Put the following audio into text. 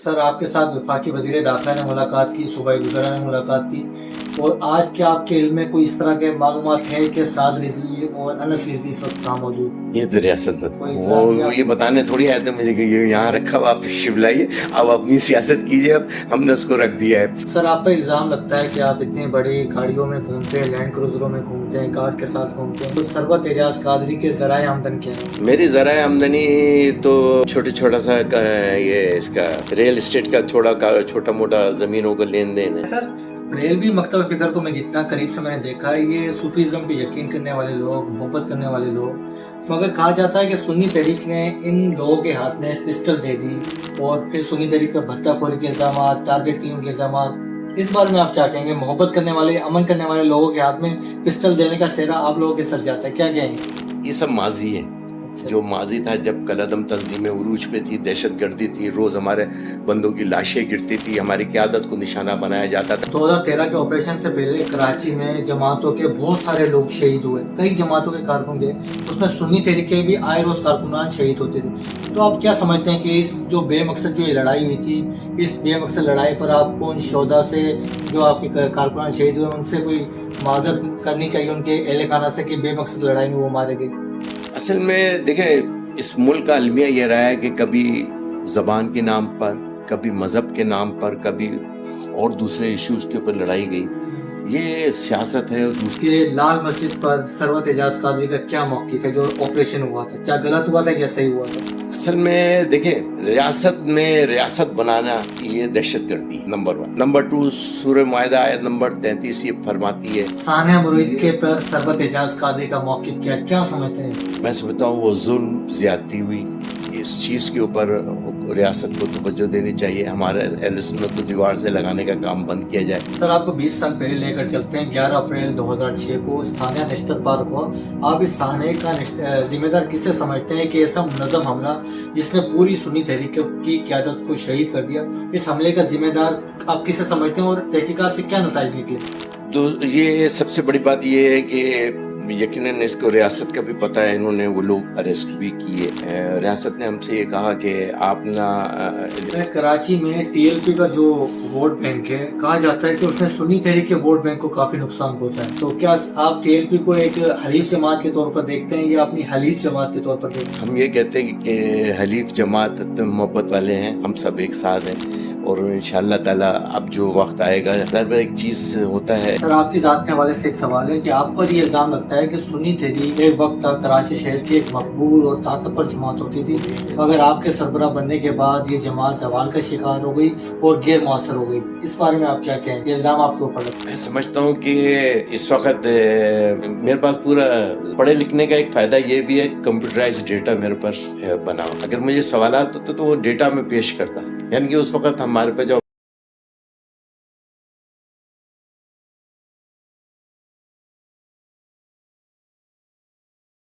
سر آپ کے ساتھ وفاقی وزیر داخلہ نے ملاقات کی، صوبائی وزراء نے ملاقات کی، اور آج کیا آپ کے علم میں کوئی اس طرح کے معلومات ہے کہ سعد رضوی اور انس رضوی اس وقت کہاں موجود؟ یہ تو ریاست وہ یہ بتانے تھوڑی آئے تھے مجھے کہ یہ یہاں رکھا ہوا، آپ تشریف لائیے، اب اپنی سیاست کیجیے، اب ہم نے اس کو رکھ دیا ہے۔ سر آپ پہ الزام لگتا ہے کہ آپ اتنے بڑی گاڑیوں میں گھومتے ہیں، لینڈ کروزروں میں گھومتے ہیں، گارڈ کے ساتھ گھومتے ہیں، تو ثروت اعجاز قادری کے ذرائع آمدن کیا ہیں؟ میری ذرائع آمدنی تو چھوٹا سا یہ اس کا ریل اسٹیٹ کا چھوٹا موٹا زمینوں کا لین دین ہے۔ سر بریلوی مکتب فکر کو میں جتنا قریب سے میں نے دیکھا ہے، یہ صوفیزم پہ یقین کرنے والے لوگ، محبت کرنے والے لوگ، تو اگر کہا جاتا ہے کہ سنی تحریک نے ان لوگوں کے ہاتھ میں پسٹل دے دی اور پھر سنی تحریک پر بھتہ خوری کے الزامات، ٹارگٹ کلنگ کے الزامات، اس بارے میں آپ کیا کہیں گے؟ محبت کرنے والے، امن کرنے والے لوگوں کے ہاتھ میں پسٹل دینے کا سہرا آپ لوگوں کے سر جاتا ہے، کیا کہیں گے؟ یہ سب ماضی ہے، جو ماضی تھا جب کالعدم تنظیمیں عروج پہ تھی، دہشت گردی تھی، روز ہمارے بندوں کی لاشیں گرتی تھی، ہماری قیادت کو نشانہ بنایا جاتا تھا۔ 2013 کے آپریشن سے پہلے کراچی میں جماعتوں کے بہت سارے لوگ شہید ہوئے، کئی جماعتوں کے کارکن تھے، اس میں سنی تحریک کے بھی آئے روز کارکنان شہید ہوتے تھے۔ تو آپ کیا سمجھتے ہیں کہ اس جو بے مقصد جو یہ لڑائی ہوئی تھی، اس بے مقصد لڑائی پر آپ کو ان شہداء سے، جو آپ کے کارکنان شہید ہوئے، ان سے کوئی معذرت کرنی چاہیے ان کے اہل خانہ سے کہ بے مقصد لڑائی میں وہ مارے گئے؟ اصل میں دیکھیں، اس ملک کا المیہ یہ رہا ہے کہ کبھی زبان کے نام پر، کبھی مذہب کے نام پر، کبھی اور دوسرے ایشوز کے اوپر لڑائی گئی۔ یہ سیاست ہے۔ کہ لال مسجد پر ثروت اعجاز قادری کا کیا موقف ہے جو آپریشن ہوا تھا؟ کیا غلط ہوا تھا یا صحیح ہوا تھا؟ اصل میں دیکھیں، ریاست میں ریاست بنانا یہ دہشت گردی ہے، نمبر 1۔ نمبر 2، سورہ معاہدہ آیت نمبر 33 یہ فرماتی ہے۔ ثانیہ مرید کے پر ثروت اعجاز قادری کا موقف کیا سمجھتے ہیں؟ میں سمجھتا ہوں وہ ظلم، زیادتی ہوئی، اس چیز کے اوپر ریاست کو توجہ دینی چاہیے، ہمارے اہل سنت کو دیوار سے لگانے کا کام بند کیا جائے۔ سر آپ کو 20 سال پہلے لے کر چلتے ہیں، 11 اپریل 2006 کو ثانیہ نشتر پارک ہوا۔ آپ اس ثانیہ کا ذمہ دار کسے سمجھتے ہیں کہ ایسا منظم حملہ جس نے پوری سنی تحریک کی قیادت کو شہید کر دیا، اس حملے کا ذمہ دار آپ کسے سمجھتے ہیں اور تحقیقات سے کیا نتائج نکلے؟ تو یہ سب سے بڑی بات یہ ہے کہ یقیناً اس کو ریاست کا بھی پتہ ہے، انہوں نے وہ لوگ اریسٹ بھی کیے۔ ریاست نے ہم سے یہ کہا کہ آپ کراچی میں ٹی ایل پی کا جو ووٹ بینک ہے، کہا جاتا ہے کہ اس نے سنی تحریک کے ووٹ بینک کو کافی نقصان پہنچا ہے، تو کیا آپ ٹی ایل پی کو ایک حلیف جماعت کے طور پر دیکھتے ہیں یا اپنی حلیف جماعت کے طور پر دیکھتے ہیں؟ ہم یہ کہتے ہیں کہ حلیف جماعت محبت والے ہیں، ہم سب ایک ساتھ ہیں، اور انشاءاللہ تعالیٰ اب جو وقت آئے گا، ایک چیز ہوتا ہے۔ سر آپ کی ذات کے حوالے سے ایک سوال ہے کہ آپ پر یہ الزام لگتا ہے کہ سنی تحریک ایک وقت تک کراچی شہر کی ایک مقبول اور طاقت پر جماعت ہوتی تھی، مگر آپ کے سربراہ بننے کے بعد یہ جماعت زوال کا شکار ہو گئی اور غیر مؤثر ہو گئی، اس بارے میں آپ کیا کہیں؟ یہ الزام آپ کے اوپر لگتا ہے؟ میں سمجھتا ہوں کہ اس وقت میرے پاس پورا پڑھے لکھنے کا ایک فائدہ یہ بھی ہے، کمپیوٹرائز ڈیٹا میرے پاس بنا، اگر مجھے سوالات ہوتے تو وہ ڈیٹا میں پیش کرتا، یعنی کہ اس وقت ہمارے پہ جو